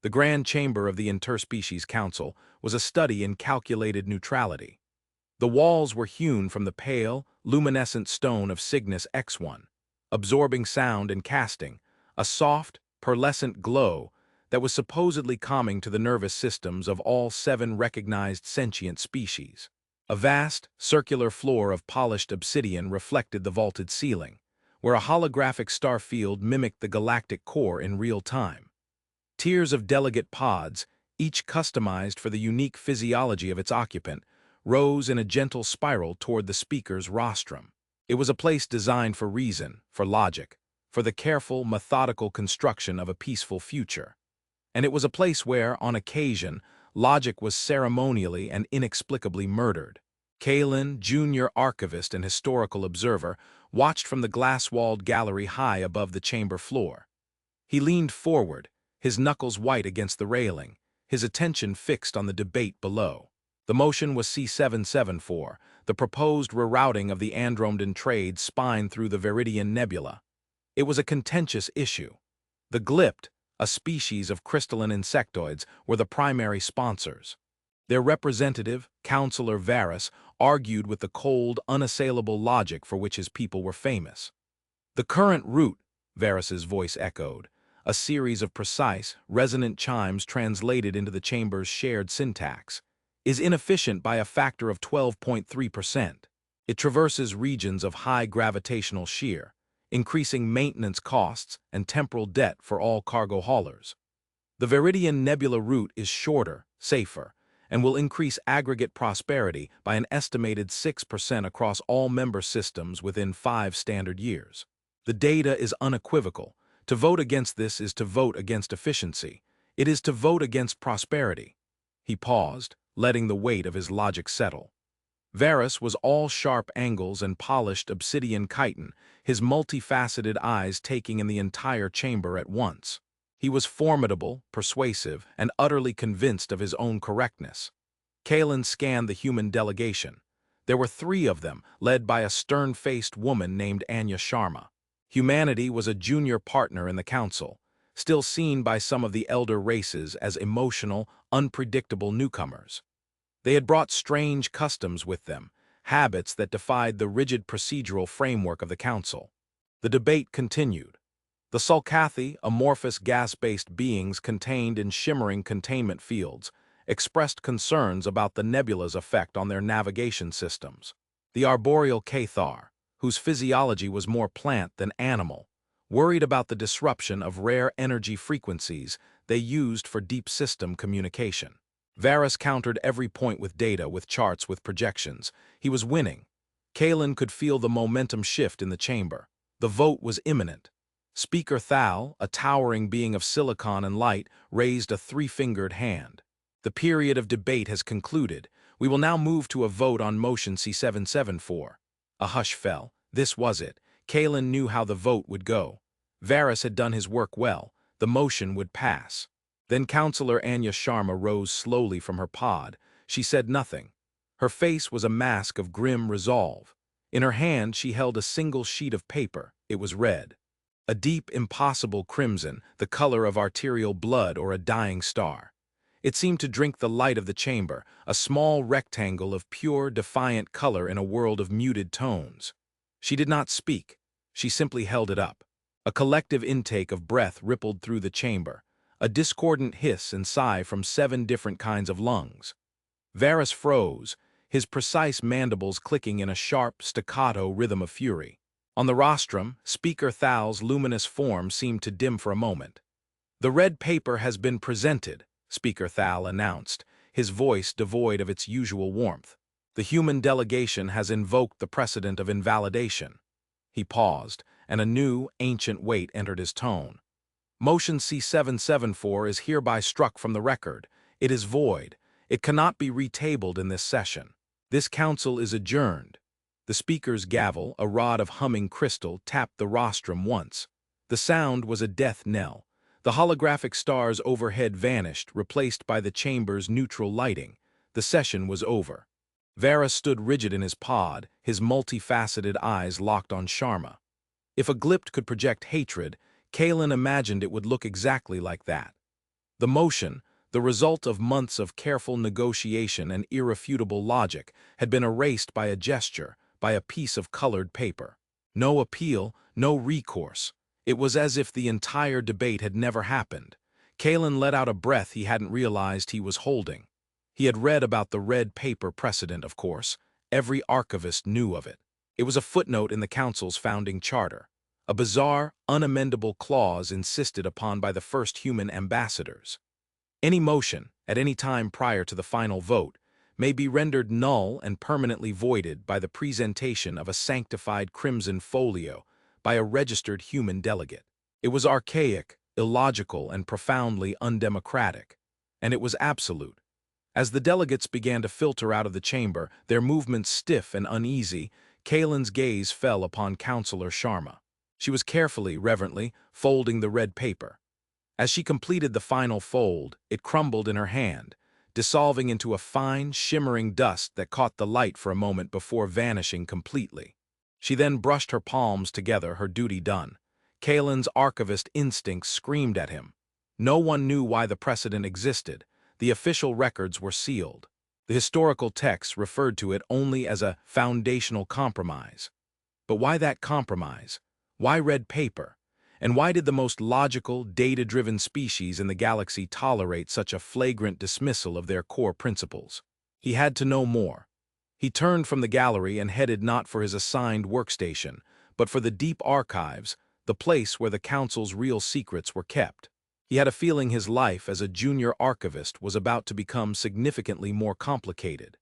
The grand chamber of the Interspecies Council was a study in calculated neutrality. The walls were hewn from the pale, luminescent stone of Cygnus X1, absorbing sound and casting a soft, pearlescent glow that was supposedly calming to the nervous systems of all 7 recognized sentient species. A vast, circular floor of polished obsidian reflected the vaulted ceiling, where a holographic star field mimicked the galactic core in real time. Tiers of delegate pods, each customized for the unique physiology of its occupant, rose in a gentle spiral toward the speaker's rostrum. It was a place designed for reason, for logic, for the careful, methodical construction of a peaceful future. And it was a place where, on occasion, logic was ceremonially and inexplicably murdered. Kalen, junior archivist and historical observer, watched from the glass-walled gallery high above the chamber floor. He leaned forward, his knuckles white against the railing, his attention fixed on the debate below. The motion was C774, the proposed rerouting of the Andromedan trade spine through the Viridian Nebula. It was a contentious issue. The glypt, a species of crystalline insectoids, were the primary sponsors. Their representative, Councilor Varus, argued with the cold, unassailable logic for which his people were famous. The current route, Varus's voice echoed, a series of precise, resonant chimes translated into the chamber's shared syntax, is inefficient by a factor of 12.3%. It traverses regions of high gravitational shear, increasing maintenance costs and temporal debt for all cargo haulers. The Viridian Nebula route is shorter, safer, and will increase aggregate prosperity by an estimated 6% across all member systems within 5 standard years. The data is unequivocal. To vote against this is to vote against efficiency. It is to vote against prosperity. He paused, letting the weight of his logic settle. Varus was all sharp angles and polished obsidian chitin, his multifaceted eyes taking in the entire chamber at once. He was formidable, persuasive, and utterly convinced of his own correctness. Kalen scanned the human delegation. There were 3 of them, led by a stern-faced woman named Anya Sharma. Humanity was a junior partner in the council, still seen by some of the elder races as emotional, unpredictable newcomers. They had brought strange customs with them, habits that defied the rigid procedural framework of the council. The debate continued. The Sulcathi, amorphous gas-based beings contained in shimmering containment fields, expressed concerns about the nebula's effect on their navigation systems. The arboreal Cathar, whose physiology was more plant than animal, worried about the disruption of rare energy frequencies they used for deep system communication. Varus countered every point with data, with charts, with projections. He was winning. Kalen could feel the momentum shift in the chamber. The vote was imminent. Speaker Thal, a towering being of silicon and light, raised a 3-fingered hand. The period of debate has concluded. We will now move to a vote on motion C774. A hush fell. This was it. Kalen knew how the vote would go. Varus had done his work well. The motion would pass. Then Councilor Anya Sharma rose slowly from her pod. She said nothing. Her face was a mask of grim resolve. In her hand she held a single sheet of paper. It was red. A deep, impossible crimson, the color of arterial blood or a dying star. It seemed to drink the light of the chamber, a small rectangle of pure, defiant color in a world of muted tones. She did not speak. She simply held it up. A collective intake of breath rippled through the chamber, a discordant hiss and sigh from 7 different kinds of lungs. Varus froze, his precise mandibles clicking in a sharp, staccato rhythm of fury. On the rostrum, Speaker Thal's luminous form seemed to dim for a moment. "The red paper has been presented," Speaker Thal announced, his voice devoid of its usual warmth. "The human delegation has invoked the precedent of invalidation." He paused, and a new, ancient weight entered his tone. "Motion C774 is hereby struck from the record. It is void. It cannot be retabled in this session. This council is adjourned." The speaker's gavel, a rod of humming crystal, tapped the rostrum once. The sound was a death knell. The holographic stars overhead vanished, replaced by the chamber's neutral lighting. The session was over. Varus stood rigid in his pod, his multifaceted eyes locked on Sharma. If a glypt could project hatred, Kalen imagined it would look exactly like that. The motion, the result of months of careful negotiation and irrefutable logic, had been erased by a gesture, by a piece of colored paper. No appeal, no recourse. It was as if the entire debate had never happened. Kalen let out a breath he hadn't realized he was holding. He had read about the red paper precedent, of course. Every archivist knew of it. It was a footnote in the council's founding charter, a bizarre, unamendable clause insisted upon by the first human ambassadors. Any motion, at any time prior to the final vote, may be rendered null and permanently voided by the presentation of a sanctified crimson folio by a registered human delegate. It was archaic, illogical, and profoundly undemocratic, and it was absolute. As the delegates began to filter out of the chamber, their movements stiff and uneasy, Kalen's gaze fell upon Councilor Sharma. She was carefully, reverently, folding the red paper. As she completed the final fold, it crumbled in her hand, dissolving into a fine, shimmering dust that caught the light for a moment before vanishing completely. She then brushed her palms together, her duty done. Kalen's archivist instincts screamed at him. No one knew why the precedent existed. The official records were sealed. The historical texts referred to it only as a foundational compromise. But why that compromise? Why red paper? And why did the most logical, data-driven species in the galaxy tolerate such a flagrant dismissal of their core principles? He had to know more. He turned from the gallery and headed not for his assigned workstation, but for the deep archives, the place where the council's real secrets were kept. He had a feeling his life as a junior archivist was about to become significantly more complicated.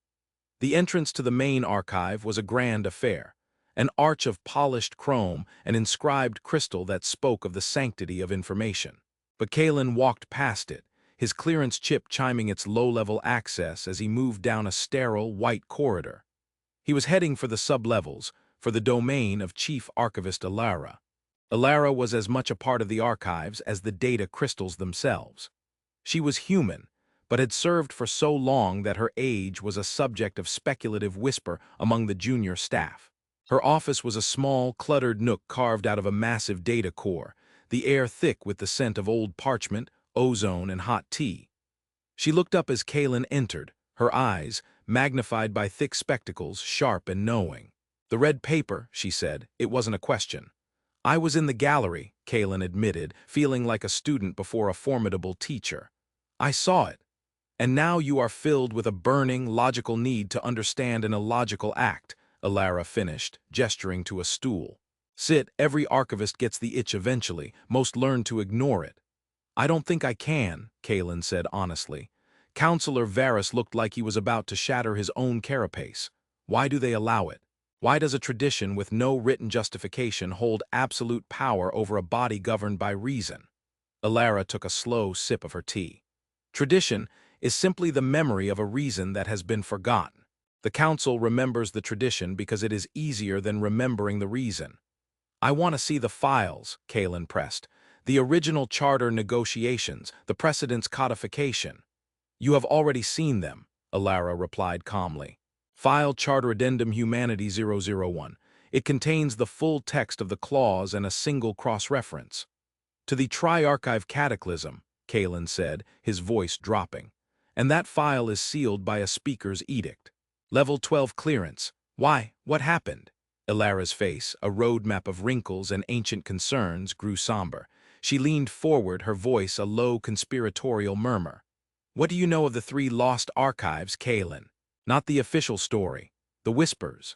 The entrance to the main archive was a grand affair, an arch of polished chrome and inscribed crystal that spoke of the sanctity of information. But Kalen walked past it, his clearance chip chiming its low-level access as he moved down a sterile, white corridor. He was heading for the sublevels, for the domain of Chief Archivist Illara. Illara was as much a part of the archives as the data crystals themselves. She was human, but had served for so long that her age was a subject of speculative whisper among the junior staff. Her office was a small, cluttered nook carved out of a massive data core, the air thick with the scent of old parchment, ozone, and hot tea. She looked up as Kalen entered, her eyes, magnified by thick spectacles, sharp and knowing. "The red paper," she said. "It wasn't a question." "I was in the gallery," Kalen admitted, feeling like a student before a formidable teacher. "I saw it. And now you are filled with a burning, logical need to understand an illogical act," Illara finished, gesturing to a stool. "Sit, every archivist gets the itch eventually, most learn to ignore it." "I don't think I can," Kalen said honestly. Councilor Varus looked like he was about to shatter his own carapace. "Why do they allow it? Why does a tradition with no written justification hold absolute power over a body governed by reason?" Illara took a slow sip of her tea. "Tradition is simply the memory of a reason that has been forgotten. The council remembers the tradition because it is easier than remembering the reason." "I want to see the files," Kalen pressed. "The original charter negotiations, the precedent's codification." "You have already seen them," Illara replied calmly. "File Charter Addendum Humanity 001. It contains the full text of the clause and a single cross-reference." "To the Tri-Archive Cataclysm," Kalen said, his voice dropping. "And that file is sealed by a speaker's edict. Level 12 clearance. Why, what happened?" Ilara's face, a roadmap of wrinkles and ancient concerns, grew somber. She leaned forward, her voice a low conspiratorial murmur. "What do you know of the 3 lost archives, Kalen? Not the official story. The whispers."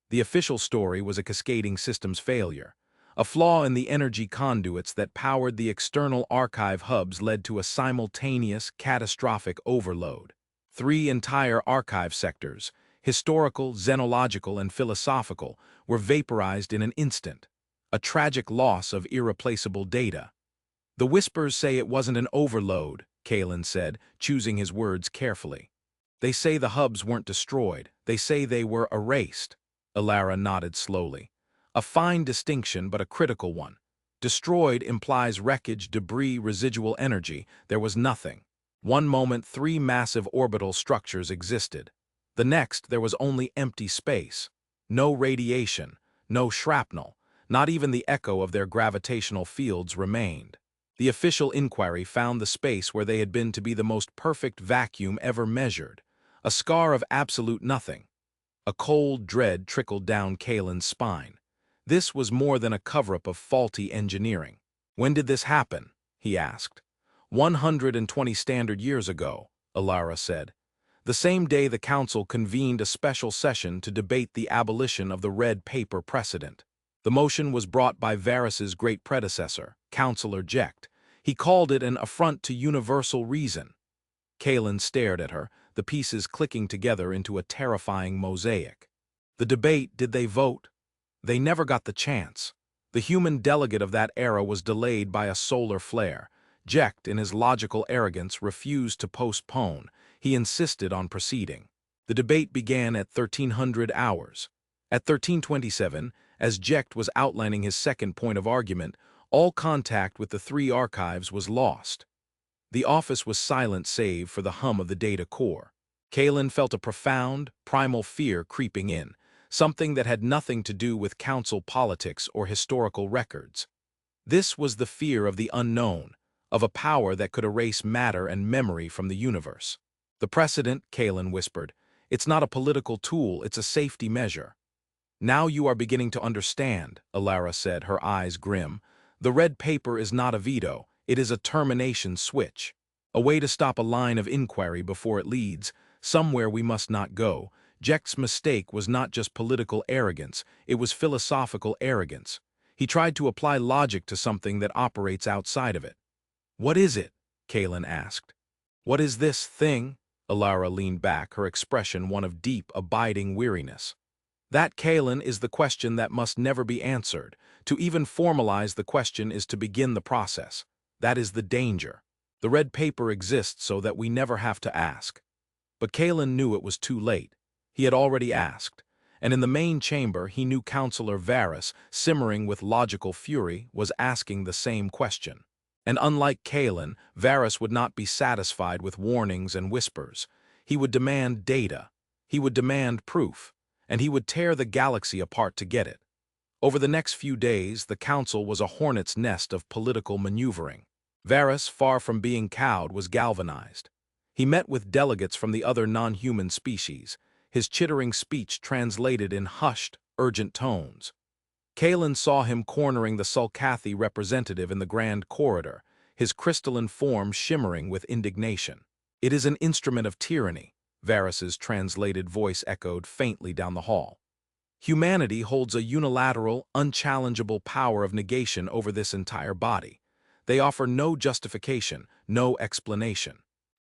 The official story was a cascading systems failure. A flaw in the energy conduits that powered the external archive hubs led to a simultaneous, catastrophic overload. 3 entire archive sectors, historical, xenological, and philosophical, were vaporized in an instant. A tragic loss of irreplaceable data. "The whispers say it wasn't an overload," Kalen said, choosing his words carefully. "They say the hubs weren't destroyed. They say they were erased." Illara nodded slowly. "A fine distinction, but a critical one. Destroyed implies wreckage, debris, residual energy. There was nothing. One moment 3 massive orbital structures existed. The next there was only empty space. No radiation, no shrapnel, not even the echo of their gravitational fields remained." The official inquiry found the space where they had been to be the most perfect vacuum ever measured, a scar of absolute nothing. A cold dread trickled down Kalen's spine. This was more than a cover-up of faulty engineering. "When did this happen?" he asked. 120 standard years ago, Alara said. The same day the council convened a special session to debate the abolition of the red paper precedent. The motion was brought by Varus's great predecessor, Councilor Jecht. He called it an affront to universal reason. Kalen stared at her, the pieces clicking together into a terrifying mosaic. The debate, did they vote? They never got the chance. The human delegate of that era was delayed by a solar flare. Jecht, in his logical arrogance, refused to postpone. He insisted on proceeding. The debate began at 1300 hours. At 1327, as Jecht was outlining his second point of argument, all contact with the three archives was lost. The office was silent save for the hum of the data core. Kalen felt a profound, primal fear creeping in, something that had nothing to do with council politics or historical records. This was the fear of the unknown, of a power that could erase matter and memory from the universe. "The precedent," Kalen whispered, "it's not a political tool, it's a safety measure." "Now you are beginning to understand," Alara said, her eyes grim. "The red paper is not a veto, it is a termination switch. A way to stop a line of inquiry before it leads, somewhere we must not go." Jecht's mistake was not just political arrogance, it was philosophical arrogance. He tried to apply logic to something that operates outside of it. "What is it?" Kalen asked. "What is this thing?" Alara leaned back, her expression one of deep, abiding weariness. "That, Kalen, is the question that must never be answered. To even formalize the question is to begin the process. That is the danger. The red paper exists so that we never have to ask." But Kalen knew it was too late. He had already asked, and in the main chamber he knew Councilor Varus, simmering with logical fury, was asking the same question. And unlike Kalen, Varus would not be satisfied with warnings and whispers. He would demand data. He would demand proof. And he would tear the galaxy apart to get it. Over the next few days, the council was a hornet's nest of political maneuvering. Varus, far from being cowed, was galvanized. He met with delegates from the other non-human species, his chittering speech translated in hushed, urgent tones. Kalen saw him cornering the Sulcathi representative in the grand corridor, his crystalline form shimmering with indignation. "It is an instrument of tyranny," Varus's translated voice echoed faintly down the hall. "Humanity holds a unilateral, unchallengeable power of negation over this entire body. They offer no justification, no explanation.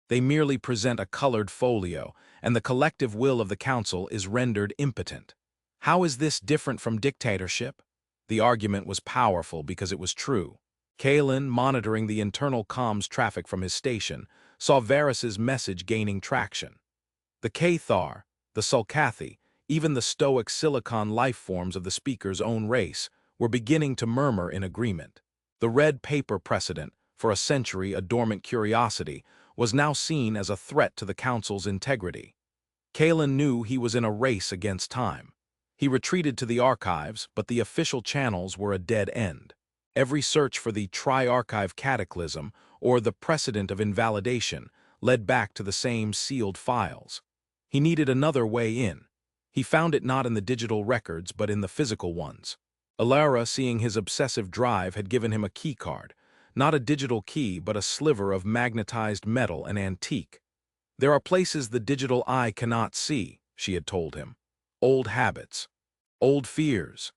They merely present a colored folio, and the collective will of the council is rendered impotent. How is this different from dictatorship?" The argument was powerful because it was true. Kalen, monitoring the internal comms traffic from his station, saw Varus's message gaining traction. The Cathar, the Sulcathi, even the stoic silicon life forms of the speaker's own race, were beginning to murmur in agreement. The red paper precedent, for a century a dormant curiosity, was now seen as a threat to the council's integrity. Kalen knew he was in a race against time. He retreated to the archives, but the official channels were a dead end. Every search for the tri-archive cataclysm, or the precedent of invalidation, led back to the same sealed files. He needed another way in. He found it not in the digital records, but in the physical ones. Alara, seeing his obsessive drive, had given him a keycard. Not a digital key, but a sliver of magnetized metal, an antique. "There are places the digital eye cannot see," she had told him. "Old habits. Old fears."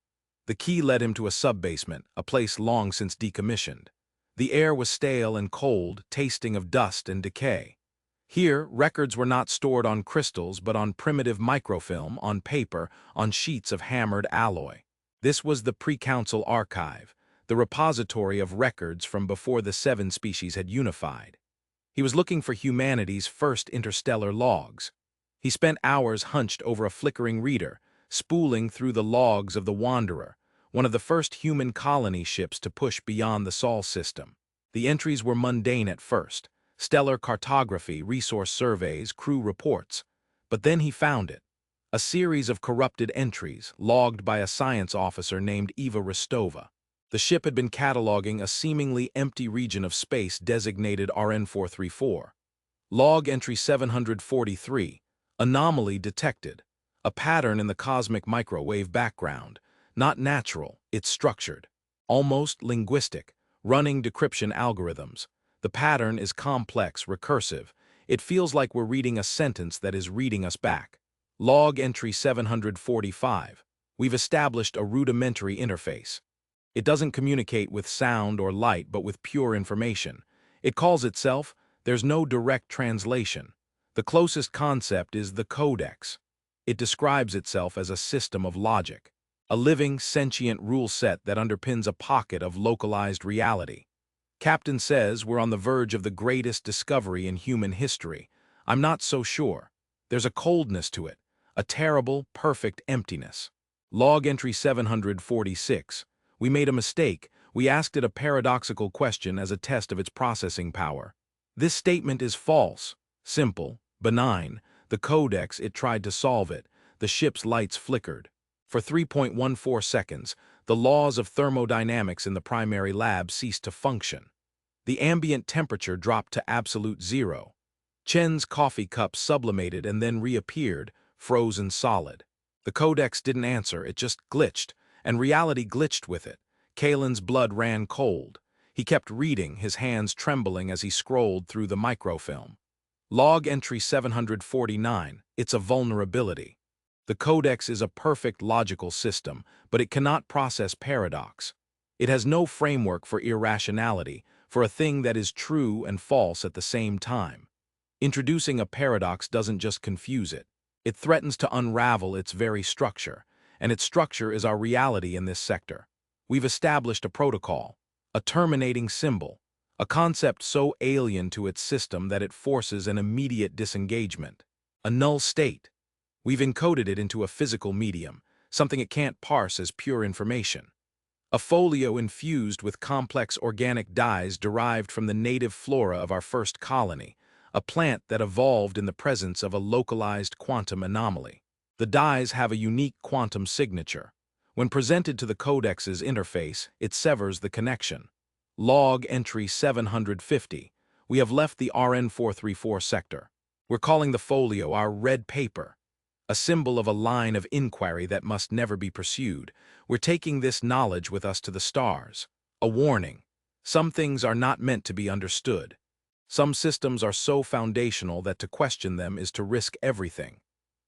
The key led him to a sub-basement, a place long since decommissioned. The air was stale and cold, tasting of dust and decay. Here, records were not stored on crystals, but on primitive microfilm, on paper, on sheets of hammered alloy. This was the pre-council archive, the repository of records from before the 7 species had unified. He was looking for humanity's first interstellar logs. He spent hours hunched over a flickering reader, spooling through the logs of the Wanderer, one of the first human colony ships to push beyond the Sol system. The entries were mundane at first: stellar cartography, resource surveys, crew reports. But then he found it. A series of corrupted entries, logged by a science officer named Eva Rostova. The ship had been cataloging a seemingly empty region of space designated RN434. Log entry 743, anomaly detected. A pattern in the cosmic microwave background. Not natural, it's structured. Almost linguistic, running decryption algorithms. The pattern is complex, recursive. It feels like we're reading a sentence that is reading us back. Log entry 745. We've established a rudimentary interface. It doesn't communicate with sound or light but with pure information. It calls itself, there's no direct translation. The closest concept is the codex. It describes itself as a system of logic, a living, sentient rule set that underpins a pocket of localized reality. Captain says we're on the verge of the greatest discovery in human history. I'm not so sure. There's a coldness to it, a terrible, perfect emptiness. Log entry 746. We made a mistake. We asked it a paradoxical question as a test of its processing power. This statement is false, simple, benign. The codex, it tried to solve it. The ship's lights flickered. For 3.14 seconds, the laws of thermodynamics in the primary lab ceased to function. The ambient temperature dropped to absolute zero. Chen's coffee cup sublimated and then reappeared, frozen solid. The codex didn't answer, it just glitched, and reality glitched with it. Kalen's blood ran cold. He kept reading, his hands trembling as he scrolled through the microfilm. Log entry 749, it's a vulnerability. The codex is a perfect logical system, but it cannot process paradox. It has no framework for irrationality, for a thing that is true and false at the same time. Introducing a paradox doesn't just confuse it. It threatens to unravel its very structure, and its structure is our reality in this sector. We've established a protocol, a terminating symbol, a concept so alien to its system that it forces an immediate disengagement. A null state. We've encoded it into a physical medium, something it can't parse as pure information. A folio infused with complex organic dyes derived from the native flora of our first colony, a plant that evolved in the presence of a localized quantum anomaly. The dyes have a unique quantum signature. When presented to the codex's interface, it severs the connection. Log entry 750. We have left the RN434 sector. We're calling the folio our red paper, a symbol of a line of inquiry that must never be pursued. We're taking this knowledge with us to the stars. A warning. Some things are not meant to be understood. Some systems are so foundational that to question them is to risk everything.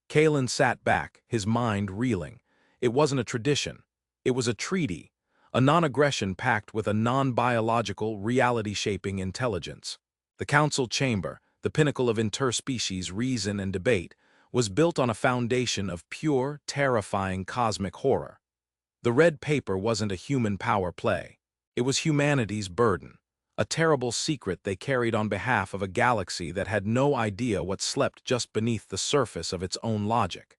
Kalen sat back, his mind reeling. It wasn't a tradition. It was a treaty, a non-aggression pact with a non-biological, reality-shaping intelligence. The council chamber, the pinnacle of interspecies reason and debate, was built on a foundation of pure, terrifying cosmic horror. The red paper wasn't a human power play. It was humanity's burden, a terrible secret they carried on behalf of a galaxy that had no idea what slept just beneath the surface of its own logic.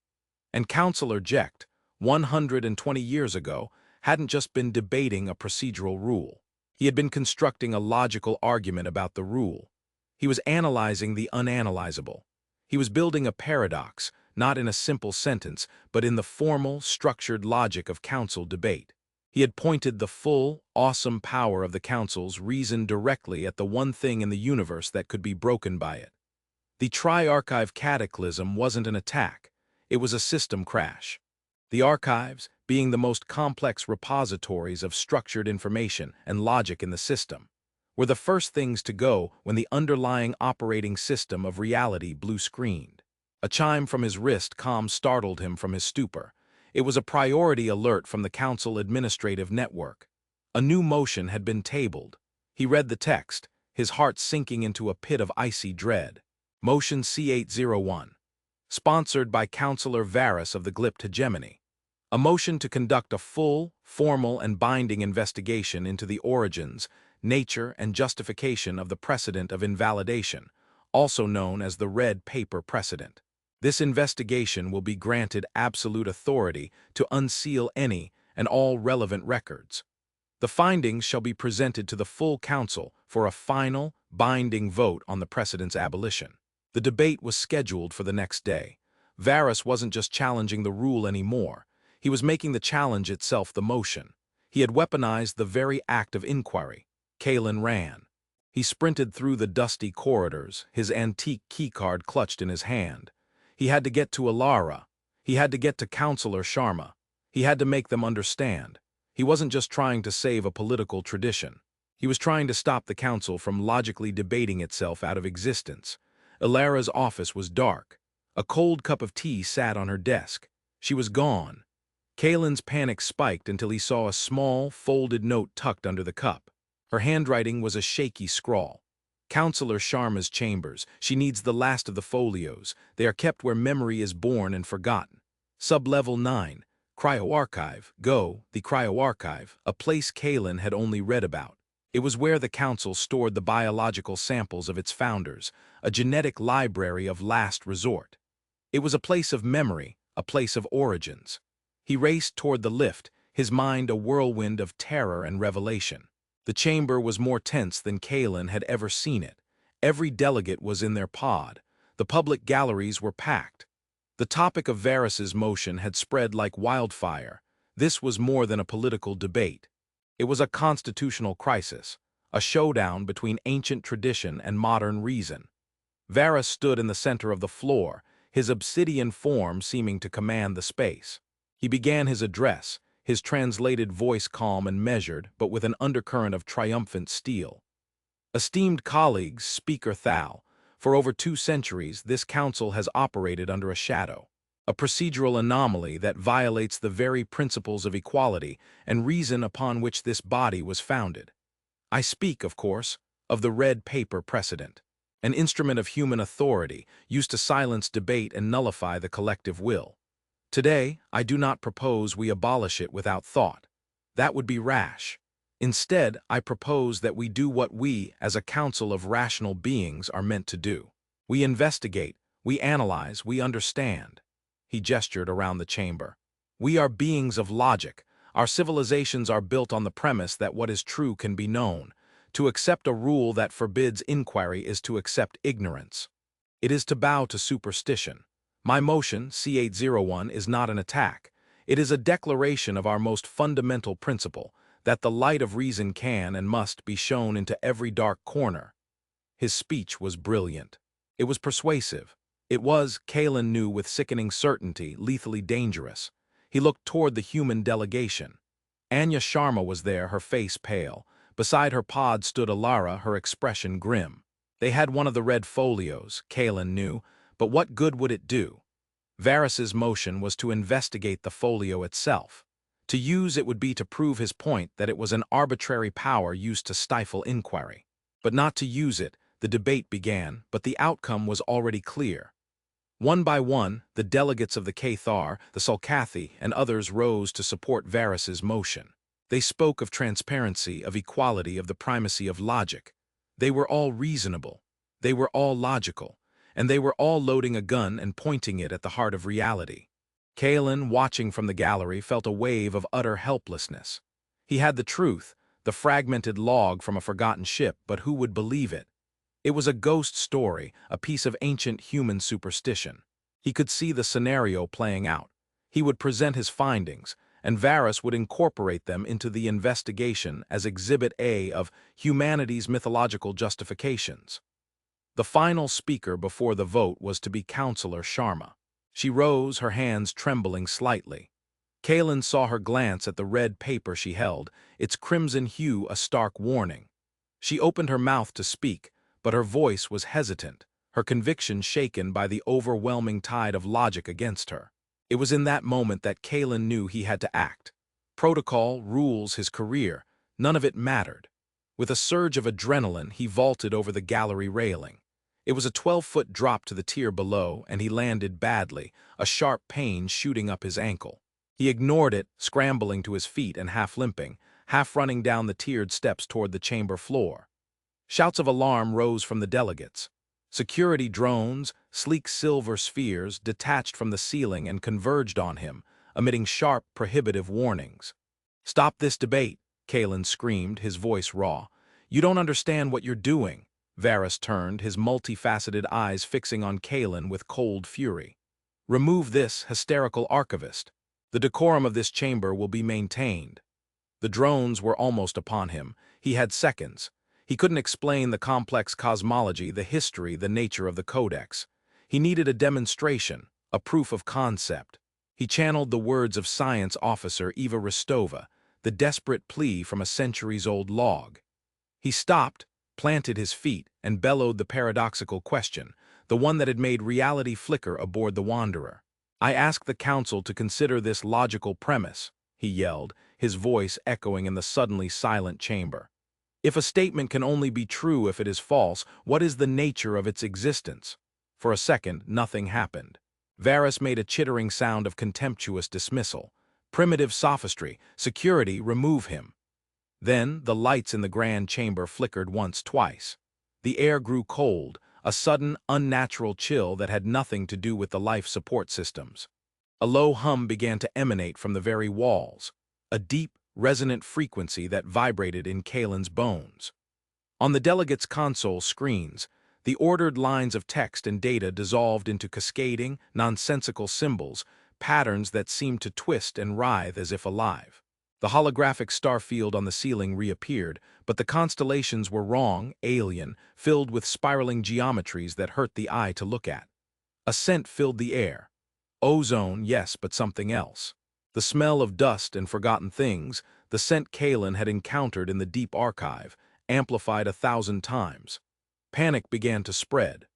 And Councilor Jecht, 120 years ago, hadn't just been debating a procedural rule. He had been constructing a logical argument about the rule. He was analyzing the unanalyzable. He was building a paradox, not in a simple sentence, but in the formal, structured logic of council debate. He had pointed the full, awesome power of the council's reason directly at the one thing in the universe that could be broken by it. The tri-archive cataclysm wasn't an attack. It was a system crash. The archives, being the most complex repositories of structured information and logic in the system, were the first things to go when the underlying operating system of reality blue-screened. A chime from his wrist calm startled him from his stupor. It was a priority alert from the council administrative network. A new motion had been tabled. He read the text, his heart sinking into a pit of icy dread. Motion C801. Sponsored by Councilor Varus of the Glypt Hegemony. A motion to conduct a full, formal, and binding investigation into the origins, nature, and justification of the precedent of invalidation, also known as the red paper precedent. This investigation will be granted absolute authority to unseal any and all relevant records. The findings shall be presented to the full council for a final, binding vote on the precedent's abolition. The debate was scheduled for the next day. Varus wasn't just challenging the rule anymore. He was making the challenge itself the motion. He had weaponized the very act of inquiry. Kalen ran. He sprinted through the dusty corridors, his antique keycard clutched in his hand. He had to get to Alara. He had to get to Councilor Sharma. He had to make them understand. He wasn't just trying to save a political tradition. He was trying to stop the council from logically debating itself out of existence. Alara's office was dark. A cold cup of tea sat on her desk. She was gone. Kalen's panic spiked until he saw a small, folded note tucked under the cup. Her handwriting was a shaky scrawl. Councilor Sharma's chambers. She needs the last of the folios. They are kept where memory is born and forgotten. Sublevel 9. Cryo-archive. Go, the cryo-archive, a place Kalen had only read about. It was where the council stored the biological samples of its founders, a genetic library of last resort. It was a place of memory, a place of origins. He raced toward the lift, his mind a whirlwind of terror and revelation. The chamber was more tense than Kalen had ever seen it. Every delegate was in their pod. The public galleries were packed. The topic of Varys's motion had spread like wildfire. This was more than a political debate. It was a constitutional crisis, a showdown between ancient tradition and modern reason. Varys stood in the center of the floor, his obsidian form seeming to command the space. He began his address, his translated voice calm and measured, but with an undercurrent of triumphant steel. Esteemed colleagues, Speaker Thal, for over 2 centuries this council has operated under a shadow, a procedural anomaly that violates the very principles of equality and reason upon which this body was founded. I speak, of course, of the red paper precedent, an instrument of human authority used to silence debate and nullify the collective will. Today, I do not propose we abolish it without thought. That would be rash. Instead, I propose that we do what we, as a council of rational beings, are meant to do. We investigate, we analyze, we understand. He gestured around the chamber. We are beings of logic. Our civilizations are built on the premise that what is true can be known. To accept a rule that forbids inquiry is to accept ignorance. It is to bow to superstition. My motion, C801, is not an attack. It is a declaration of our most fundamental principle, that the light of reason can and must be shown into every dark corner. His speech was brilliant. It was persuasive. It was, Kalen knew with sickening certainty, lethally dangerous. He looked toward the human delegation. Anya Sharma was there, her face pale. Beside her pod stood Alara, her expression grim. They had one of the red folios, Kalen knew, but what good would it do? Varys's motion was to investigate the folio itself. To use it would be to prove his point that it was an arbitrary power used to stifle inquiry. But not to use it, the debate began, but the outcome was already clear. One by one, the delegates of the Cathar, the Sulcathi, and others rose to support Varys's motion. They spoke of transparency, of equality, of the primacy of logic. They were all reasonable. They were all logical. And they were all loading a gun and pointing it at the heart of reality. Kalen, watching from the gallery, felt a wave of utter helplessness. He had the truth, the fragmented log from a forgotten ship, but who would believe it? It was a ghost story, a piece of ancient human superstition. He could see the scenario playing out. He would present his findings, and Varys would incorporate them into the investigation as Exhibit A of humanity's mythological justifications. The final speaker before the vote was to be Councilor Sharma. She rose, her hands trembling slightly. Kalen saw her glance at the red paper she held, its crimson hue a stark warning. She opened her mouth to speak, but her voice was hesitant, her conviction shaken by the overwhelming tide of logic against her. It was in that moment that Kalen knew he had to act. Protocol, rules, his career, none of it mattered. With a surge of adrenaline, he vaulted over the gallery railing. It was a 12-foot drop to the tier below, and he landed badly, a sharp pain shooting up his ankle. He ignored it, scrambling to his feet and half limping, half running down the tiered steps toward the chamber floor. Shouts of alarm rose from the delegates. Security drones, sleek silver spheres, detached from the ceiling and converged on him, emitting sharp, prohibitive warnings. "Stop this debate," Kalen screamed, his voice raw. "You don't understand what you're doing." Varys turned, his multifaceted eyes fixing on Kalen with cold fury. "Remove this hysterical archivist. The decorum of this chamber will be maintained." The drones were almost upon him. He had seconds. He couldn't explain the complex cosmology, the history, the nature of the codex. He needed a demonstration, a proof of concept. He channeled the words of science officer Eva Rostova, the desperate plea from a centuries-old log. He stopped, planted his feet, and bellowed the paradoxical question, the one that had made reality flicker aboard the Wanderer. "I ask the council to consider this logical premise," he yelled, his voice echoing in the suddenly silent chamber. "If a statement can only be true if it is false, what is the nature of its existence?" For a second, nothing happened. Varus made a chittering sound of contemptuous dismissal. "Primitive sophistry. Security, remove him." Then the lights in the grand chamber flickered once, twice. The air grew cold, a sudden, unnatural chill that had nothing to do with the life support systems. A low hum began to emanate from the very walls, a deep, resonant frequency that vibrated in Kalen's bones. On the delegates' console screens, the ordered lines of text and data dissolved into cascading, nonsensical symbols, patterns that seemed to twist and writhe as if alive. The holographic star field on the ceiling reappeared, but the constellations were wrong, alien, filled with spiraling geometries that hurt the eye to look at. A scent filled the air. Ozone, yes, but something else. The smell of dust and forgotten things, the scent Kalen had encountered in the deep archive, amplified 1,000 times. Panic began to spread.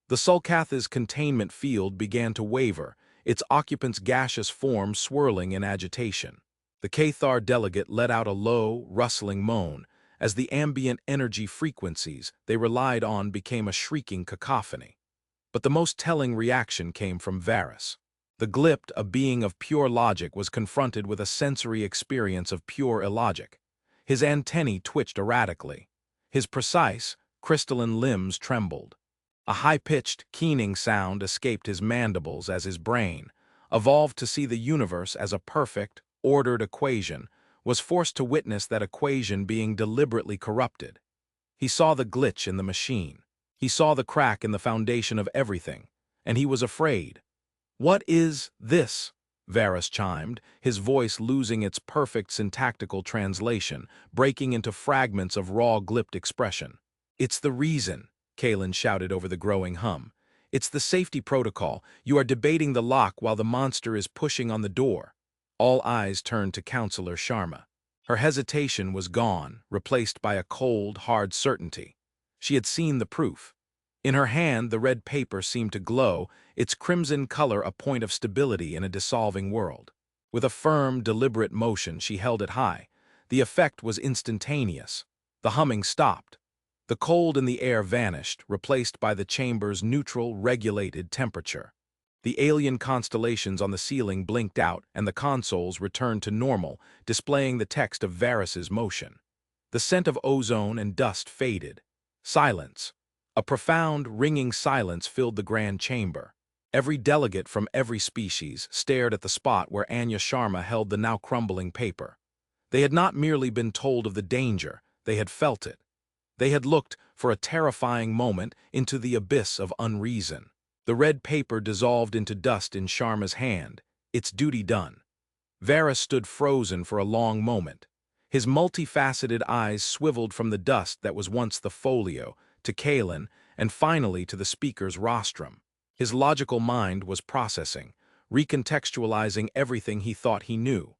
The Sulcatha's containment field began to waver, its occupant's gaseous form swirling in agitation. The Cathar delegate let out a low, rustling moan, as the ambient energy frequencies they relied on became a shrieking cacophony. But the most telling reaction came from Varus. The glypt, a being of pure logic, was confronted with a sensory experience of pure illogic. His antennae twitched erratically. His precise, crystalline limbs trembled. A high-pitched, keening sound escaped his mandibles as his brain, evolved to see the universe as a perfect, ordered equation, was forced to witness that equation being deliberately corrupted. He saw the glitch in the machine. He saw the crack in the foundation of everything, and he was afraid. "What is this?" Varus chimed, his voice losing its perfect syntactical translation, breaking into fragments of raw glypt expression. "It's the reason," Kalen shouted over the growing hum. "It's the safety protocol. You are debating the lock while the monster is pushing on the door." All eyes turned to Councilor Sharma. Her hesitation was gone, replaced by a cold, hard certainty. She had seen the proof. In her hand, the red paper seemed to glow, its crimson color a point of stability in a dissolving world. With a firm, deliberate motion, she held it high. The effect was instantaneous. The humming stopped. The cold in the air vanished, replaced by the chamber's neutral, regulated temperature. The alien constellations on the ceiling blinked out, and the consoles returned to normal, displaying the text of Varus's motion. The scent of ozone and dust faded. Silence. A profound, ringing silence filled the grand chamber. Every delegate from every species stared at the spot where Anya Sharma held the now crumbling paper. They had not merely been told of the danger, they had felt it. They had looked, for a terrifying moment, into the abyss of unreason. The red paper dissolved into dust in Sharma's hand, its duty done. Varus stood frozen for a long moment. His multifaceted eyes swiveled from the dust that was once the folio, to Kalen, and finally to the speaker's rostrum. His logical mind was processing, recontextualizing everything he thought he knew.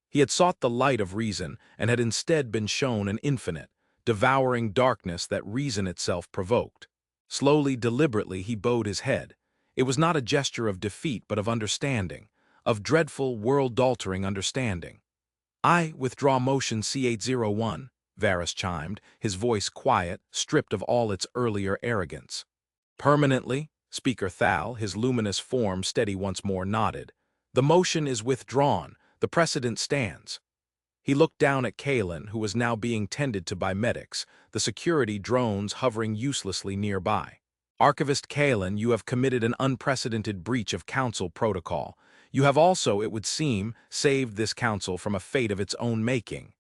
He had sought the light of reason and had instead been shown an infinite, devouring darkness that reason itself provoked. Slowly, deliberately, he bowed his head. It was not a gesture of defeat but of understanding, of dreadful, world-altering understanding. "I withdraw motion C801, Varus chimed, his voice quiet, stripped of all its earlier arrogance. "Permanently?" Speaker Thal, his luminous form steady once more, nodded. "The motion is withdrawn. The precedent stands." He looked down at Kalen, who was now being tended to by medics, the security drones hovering uselessly nearby. "Archivist Kalen, you have committed an unprecedented breach of council protocol. You have also, it would seem, saved this council from a fate of its own making."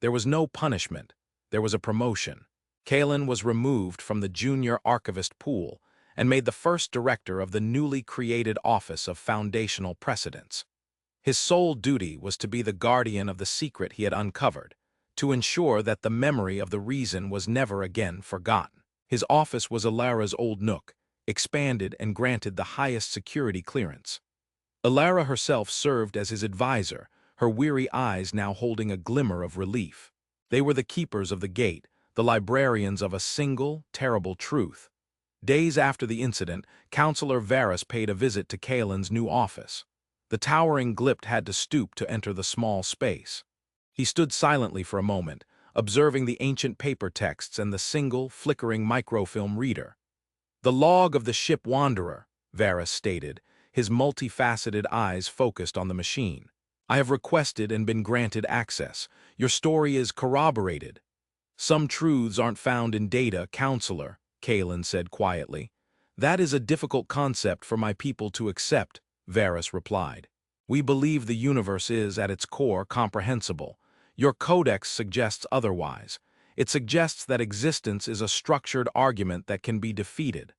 There was no punishment. There was a promotion. Kalen was removed from the junior archivist pool and made the first director of the newly created Office of Foundational Precedents. His sole duty was to be the guardian of the secret he had uncovered, to ensure that the memory of the reason was never again forgotten. His office was Ilara's old nook, expanded and granted the highest security clearance. Ilara herself served as his advisor, her weary eyes now holding a glimmer of relief. They were the keepers of the gate, the librarians of a single, terrible truth. Days after the incident, Councilor Varus paid a visit to Kaelin's new office. The towering Glypt had to stoop to enter the small space. He stood silently for a moment, observing the ancient paper texts and the single, flickering microfilm reader. "The log of the ship Wanderer," Varus stated, his multifaceted eyes focused on the machine. "I have requested and been granted access. Your story is corroborated." "Some truths aren't found in data, Councilor," Kaelin said quietly. "That is a difficult concept for my people to accept," Varus replied. "We believe the universe is, at its core, comprehensible. Your codex suggests otherwise. It suggests that existence is a structured argument that can be defeated.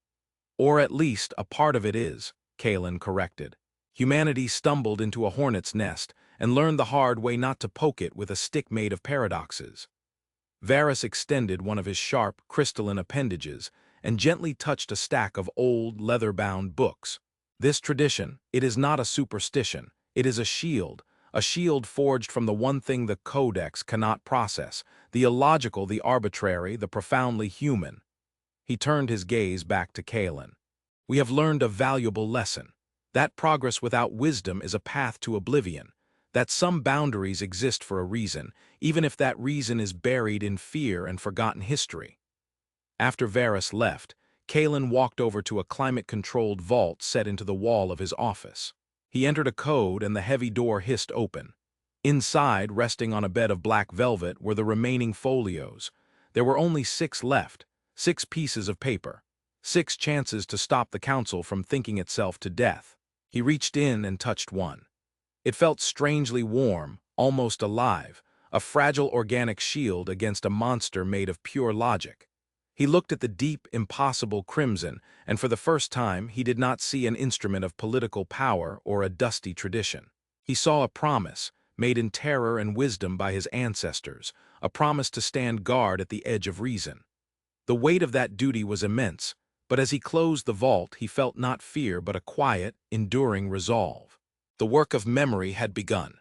Or at least a part of it is," Kaelin corrected. "Humanity stumbled into a hornet's nest and learned the hard way not to poke it with a stick made of paradoxes." Varus extended one of his sharp, crystalline appendages and gently touched a stack of old, leather-bound books. "This tradition, it is not a superstition. It is a shield forged from the one thing the Codex cannot process, the illogical, the arbitrary, the profoundly human." He turned his gaze back to Kaelin. "We have learned a valuable lesson. That progress without wisdom is a path to oblivion. That some boundaries exist for a reason, even if that reason is buried in fear and forgotten history." After Varus left, Kaelin walked over to a climate-controlled vault set into the wall of his office. He entered a code and the heavy door hissed open. Inside, resting on a bed of black velvet, were the remaining folios. There were only 6 left, 6 pieces of paper, 6 chances to stop the council from thinking itself to death. He reached in and touched one. It felt strangely warm, almost alive, a fragile organic shield against a monster made of pure logic. He looked at the deep, impossible crimson, and for the first time he did not see an instrument of political power or a dusty tradition. He saw a promise, made in terror and wisdom by his ancestors, a promise to stand guard at the edge of reason. The weight of that duty was immense, but as he closed the vault he felt not fear but a quiet, enduring resolve. The work of memory had begun.